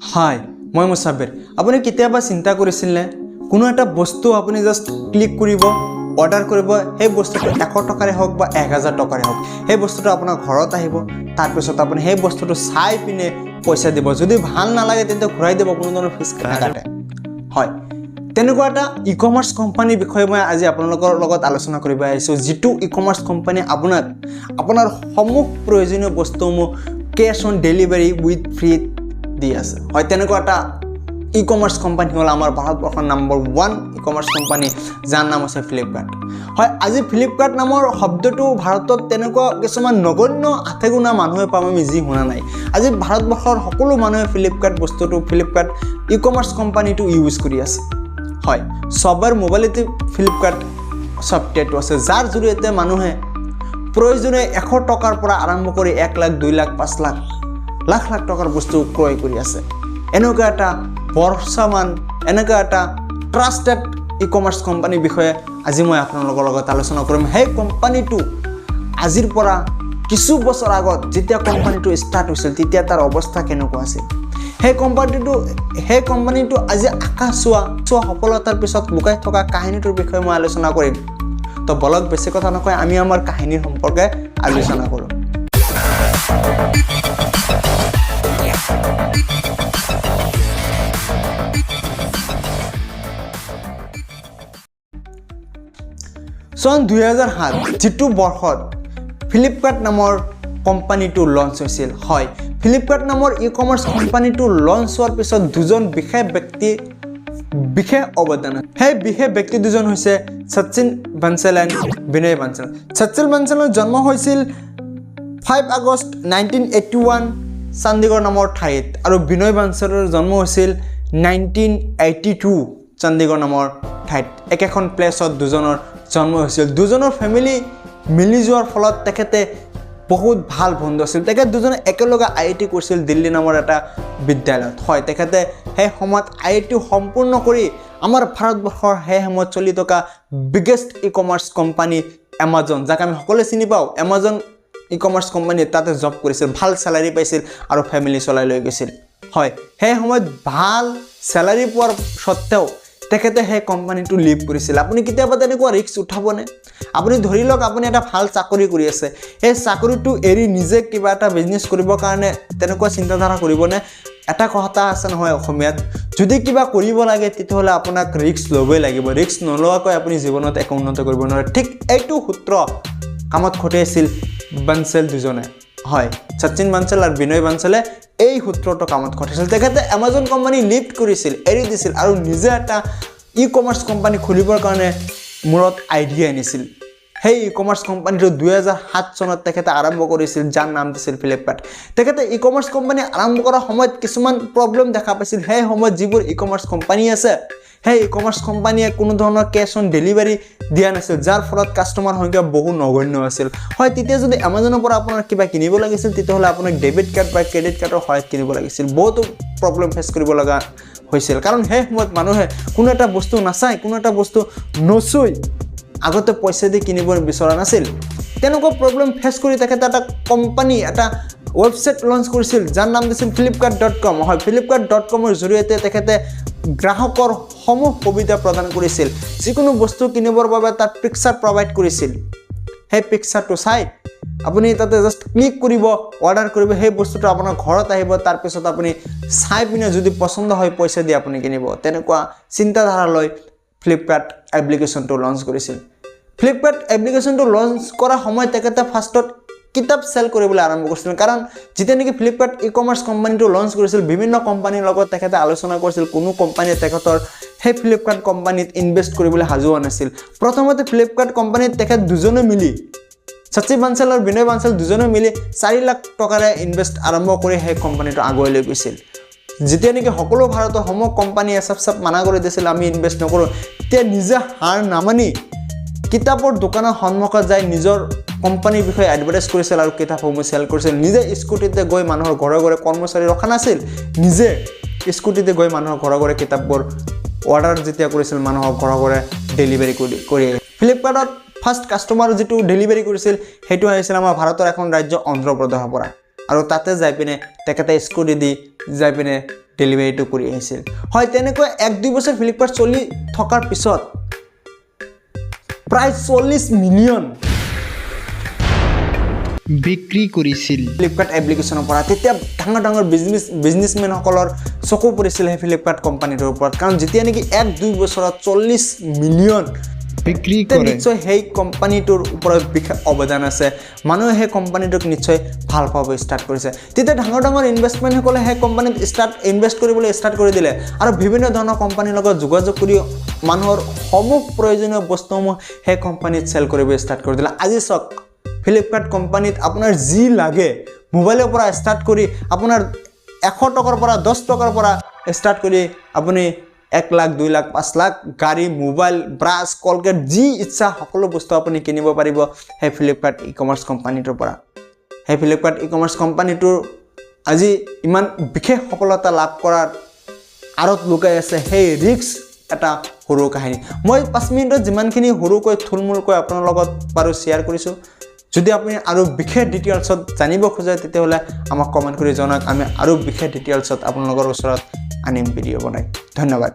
হাই মই মুসাব্বিৰ আপুনি কেতিয়াবা চিন্তা কৰিছিলনে কোনো এটা বস্তু আপুনি জাস্ট ক্লিক কৰিব অৰ্ডাৰ কৰিব সেই বস্তুটো 100 টকাৰে হওক বা 1000 টকাৰে হওক সেই বস্তুটো আপোনাৰ ঘৰত আহিব তাৰ পিছত আপুনি সেই বস্তুটো চাই পিনে পইচা দিব যদি ভাল নালাগে তেন্তে ঘূৰাই দিব কোনো ধৰণৰ ফিস কাটে হয় তেনেকুৱা এটা ই-কমাৰ্চ কোম্পানীৰ বিষয়ে মই আজি আপোনালোকৰ লগত আলোচনা কৰিব আহিছো যেটো ই-কমাৰ্চ কোম্পানী আপোনাৰ সমূহ প্ৰয়োজনীয় বস্তুসমূহ কেশ অন ডেলিভাৰী উইথ ফ্ৰী দি আছে হয় তেনেকুৱা এটা ই-কমাৰ্চ কোম্পানী হল আমাৰ ভাৰতবৰ্ষৰ নম্বৰ 1 ই-কমাৰ্চ কোম্পানী যাৰ নাম আছে ফ্লিপকাৰ্ট হয় আজি ফ্লিপকাৰ্ট নামৰ শব্দটো ভাৰতত তেনেকুৱা কিছুমান নগণ্য আঠেগুণা মানুহে পাম আমি যি শুনা নাই আজি ভাৰতবৰ্ষৰ সকলো মানুহে ফ্লিপকাৰ্ট ই-কমাৰ্চ কোম্পানীটো ইউজ কৰি আছে হয় সবৰ মোবাইলতে ফ্লিপকাৰ্ট সফটৱেৰটো আছে যাৰ জৰিয়তে মানুহে প্ৰয়োজনীয় 100 টকাৰ পৰা আৰম্ভ কৰি 1 লাখ 2 লাখ 5 লাখ লাখ লাখ টকাৰ বস্তু ক্ৰয় কৰি আছে এনেকুৱা এটা বৰ্ষমান এনেকুৱা এটা ট্ৰাষ্টেড ই-কমাৰ্চ কোম্পানীৰ বিষয়ে আজি মই আপোনালোকৰ লগত আলোচনা কৰিম সেই কোম্পানীটো আজিৰ পৰা কিছু বছৰ আগত যেতিয়া কোম্পানীটো ষ্টাৰ্ট হৈছিল তেতিয়া তাৰ অৱস্থা কেনেকুৱা আছিল সেই কোম্পানীটো আজি আকাশ চোৱা সফলতাৰ পিছত লুকাই থকা কাহিনীটোৰ বিষয়ে মই আলোচনা কৰিম তো বলক বেছি কথা নকয় আমি আমাৰ কাহিনীৰ সম্পৰ্কে আলোচনা কৰোঁ সন 2007 যেটো বৰ্ষত ফ্লিপকাৰ্ট নামৰ কোম্পানীটো লঞ্চ হৈছিল হয় ফ্লিপকাৰ্ট নামৰ ই-কমাৰ্চ কোম্পানীটো লঞ্চ হোৱাৰ পিছত দুজন বিশেষ অৱদান সেই বিশেষ ব্যক্তি দুজন হৈছে সচিন বানসাল আৰু বিনয় বানসাল সচিন বানসালৰ জন্ম হৈছিল 5 আগষ্ট 1981 চণ্ডীগড় নামৰ ঠাইত আৰু বিনয় বানসালৰ জন্ম হৈছিল 1982 চণ্ডীগড় নামৰ ঠাইত একেখন প্লেছত দুজনৰ জন্ম হৈছিল দুজনৰ ফ্যামিলি মিলি যোৱাৰ ফলত তেখেতে বহুত ভাল বন্ধু আছিল তেখেত দুজনে একেলগে আইআইটি কৰিছিল দিল্লী নামৰ এটা বিদ্যালয়ত হয় তেখেতে সেই সময়ত আইআইটি সম্পূৰ্ণ কৰি আমাৰ ভাৰতবৰ্ষৰ সেই সময়ত চলি থকা বিগেষ্ট ই-কমাৰ্চ কোম্পানী Amazon যাক আমি সকলোৱে চিনি পাওঁ Amazon ই-কমাৰ্চ কোম্পানী তাতে জব কৰিছিল ভাল স্যালাৰি পাইছিল আৰু ফ্যামিলি চলাই লৈ গৈছিল হয় সেই সময়ত ভাল স্যালাৰি পোৱাৰ সত্ত্বেও তেখেতে সেই কোম্পানীটো লিভ কৰিছিল আপুনি কেতিয়াবা তেনেকুৱা ৰিস্ক উঠাবনে আপুনি ধৰি লওক আপুনি এটা ভাল চাকৰি কৰি আছে এই চাকৰিটো এৰি নিজে কিবা এটা বিজনেছ কৰিবৰ কাৰণে তেনেকুৱা চিন্তাধাৰা কৰিবনে এটা কথা আছে নহয় অসমীয়াত যদি কিবা কৰিব লাগে তেতিয়াহলে আপোনাক ৰিস্ক ল'বই লাগিব ৰিস্ক নলোৱাকৈ আপুনি জীৱনত একো উন্নতি কৰিব নোৱাৰে ঠিক এইটো সূত্ৰ কামত খটাইছিল বানসাল দুজনে হয় সচিন বানসাল আৰু বিনয় বানসালে এই সূত্ৰটো কামত খটাইছিল তেখেতে Amazon কোম্পানী লিফ্ট কৰিছিল এৰি দিছিল আৰু নিজে এটা ই-কমাৰ্চ কোম্পানী খুলিবৰ কাৰণে মূৰত আইডিয়া আনিছিল সেই ই-কমাৰ্চ কোম্পানীটো 2007 চনত তেখেতে আৰম্ভ কৰিছিল যাৰ নাম দিছিল ফ্লিপকাৰ্ট তেখেতে ই-কমাৰ্চ কোম্পানী আৰম্ভ কৰাৰ সময়ত কিছুমান প্ৰবলেম দেখা পাইছিল সেই সময়ত যিবোৰ ই-কমাৰ্চ কোম্পানী আছে সেই ই-কমাৰ্চ কোম্পানীয়ে কোনো ধৰণৰ কেশ অন ডেলিভাৰী দিয়া নাছিল যাৰ ফলত কাস্টমাৰ সংখ্যা বহু নগণ্য আছিল হয় তেতিয়া যদি Amazonৰ পৰা আপোনাৰ কিবা কিনিব লাগিছিল তেতিয়াহলে আপোনাক ডেবিট কাৰ্ড বা ক্ৰেডিট কাৰ্ডৰ সহায়ত কিনিব লাগিছিল বহুতো প্ৰবলেম ফেস কৰিব লগা হৈছিল কাৰণ সেই সময়ত মানুহে কোনো এটা বস্তু নাচাই কোনো এটা বস্তু নচুই আগতে পইচা দি কিনিব বিচৰা নাছিল তেনেকুৱা প্ৰবলেম ফেস কৰি তেখেতে এটা কোম্পানী এটা ওয়েবসাইট লঞ্চ কৰিছিল যাৰ নাম দিছিল flipkart.com হয় flipkart.com-ৰ জৰিয়তে তেখেতে গ্ৰাহকৰ সমূহ সুবিধা প্ৰদান কৰিছিল যিকোনো বস্তু কিনিবৰ বাবে তাত পিকচাৰ প্ৰভাইড কৰিছিল সেই পিকচাৰটো চাই আপুনি তাতে জাস্ট ক্লিক কৰিব অৰ্ডাৰ কৰিব সেই বস্তুটো আপোনাৰ ঘৰত আহিব তাৰ পিছত আপুনি চাই পিনে যদি পছন্দ হয় পইচা দি আপুনি কিনিব তেনেকুৱা চিন্তাধাৰা লৈ ফ্লিপকাৰ্ট এপ্লিকেশনটো লঞ্চ কৰিছিল ফ্লিপকাৰ্ট এপ্লিকেশনটো লঞ্চ কৰা সময় তেখেতে ফাৰ্ষ্টত কিতাপ সেল কৰিবলৈ আৰম্ভ কৰিছিল কাৰণ যেতিয়া নেকি ফ্লিপকাৰ্ট ই-কমাৰ্চ কোম্পানীটো লঞ্চ কৰিছিল বিভিন্ন কোম্পানীৰ লগত তেখেতে আলোচনা কৰিছিল কোনো কোম্পানীয়ে তেখেতৰ সেই ফ্লিপকাৰ্ট কোম্পানীত ইনভেষ্ট কৰিবলৈ সাজু হোৱা নাছিল প্ৰথমতে ফ্লিপকাৰ্ট কোম্পানীত তেখেত দুজনে মিলি সচিন বানসাল আৰু বিনয় বানসাল দুজনে মিলি 4 লাখ টকাৰে ইনভেষ্ট আৰম্ভ কৰি সেই কোম্পানীটো আগুৱাই লৈ গৈছিল যেতিয়া নেকি সকলো ভাৰতৰ সমূহ কোম্পানীয়ে সব মানা কৰি দিছিল আমি ইনভেষ্ট নকৰো তেতিয়া নিজে হাৰ নামানি কিতাপৰ দোকানৰ সন্মুখত যাই নিজৰ কোম্পানীৰ বিষয়ে এডভাৰটাইজ কৰিছিল আৰু কিতাপসমূহ সেল কৰিছিল নিজে স্কুটিতে গৈ মানুহৰ ঘৰে ঘৰে কৰ্মচাৰী ৰখা নাছিল নিজে স্কুটিতে গৈ মানুহৰ ঘৰে ঘৰে কিতাপবোৰ অৰ্ডাৰ যেতিয়া কৰিছিল মানুহৰ ঘৰে ঘৰে ডেলিভাৰী কৰি ফ্লিপকাৰ্টত ফাৰ্স্ট কাস্টমাৰ যেটো ডেলিভাৰী কৰিছিল হেতু আহিছিল আমাৰ ভাৰতৰ এখন ৰাজ্য অন্ধ্ৰ প্ৰদেশৰ পৰা আৰু তাতে যাই পিনে তেখেতে স্কুটি দি যাই পিনে ডেলিভাৰীটো কৰি আহিছিল হয় তেনেকৈ 1-2 বছৰ ফ্লিপকাৰ্ট চলি থকাৰ পিছত প্ৰায় 40 মিলিয়ন বিক্ৰী কৰিছিল ফ্লিপকাৰ্ট এপ্লিকেশ্যনৰ পৰা তেতিয়া ডাঙৰ বিজনেছমেনসকলৰ চকু পৰিছিল সেই ফ্লিপকাৰ্ট কোম্পানীটোৰ ওপৰত কাৰণ যেতিয়া নেকি 1-2 বছৰত 40 মিলিয়ন বিক্ৰী কৰে নিশ্চয় সেই কোম্পানীটোৰ ওপৰত বিশেষ অৱদান আছে মানুহে সেই কোম্পানীটোক নিশ্চয় ভাল পাব ষ্টাৰ্ট কৰিছে তেতিয়া ডাঙৰ ইনভেষ্টমেণ্টসকলে সেই কোম্পানীত ইনভেষ্ট কৰিবলৈ ষ্টাৰ্ট কৰি দিলে আৰু বিভিন্ন ধৰণৰ কোম্পানীৰ লগত যোগাযোগ কৰি মানুহৰ সমূহ প্ৰয়োজনীয় বস্তুসমূহ সেই কোম্পানীত চেল কৰিব ষ্টাৰ্ট কৰি দিলে আজি চাওক ফ্লিপকাৰ্ট কোম্পানীত আপোনাৰ যি লাগে মোবাইলৰ পৰা ষ্টাৰ্ট কৰি আপোনাৰ 100 টকাৰ পৰা 10 টকাৰ পৰা ষ্টাৰ্ট কৰি আপুনি 1 লাখ 2 লাখ 5 লাখ গাড়ী মোবাইল ব্ৰাছ কলগেট যি ইচ্ছা সকলো বস্তু আপুনি কিনিব পাৰিব সেই ফ্লিপকাৰ্ট ই-কমাৰ্চ কোম্পানীটোৰ পৰা সেই ফ্লিপকাৰ্ট ই-কমাৰ্চ কোম্পানীটোৰ আজি ইমান বিশেষ সফলতা লাভ কৰাৰ আঁৰত লুকাই আছে সেই ৰিস্ক এটা সৰু কাহিনী মই 5 মিনিটত যিমানখিনি সৰুকৈ থুলমূলকৈ আপোনাৰ লগত বাৰু শ্বেয়াৰ কৰিছোঁ যদি আপুনি আৰু বিশেষ ডিটেইলছত জানিব খোজে তেতিয়াহ'লে আমাক কমেণ্ট কৰি জনাওক আমি আৰু বিশেষ ডিটেইলছত আপোনালোকৰ ওচৰত আনিম ভিডিঅ' বনাই ধন্যবাদ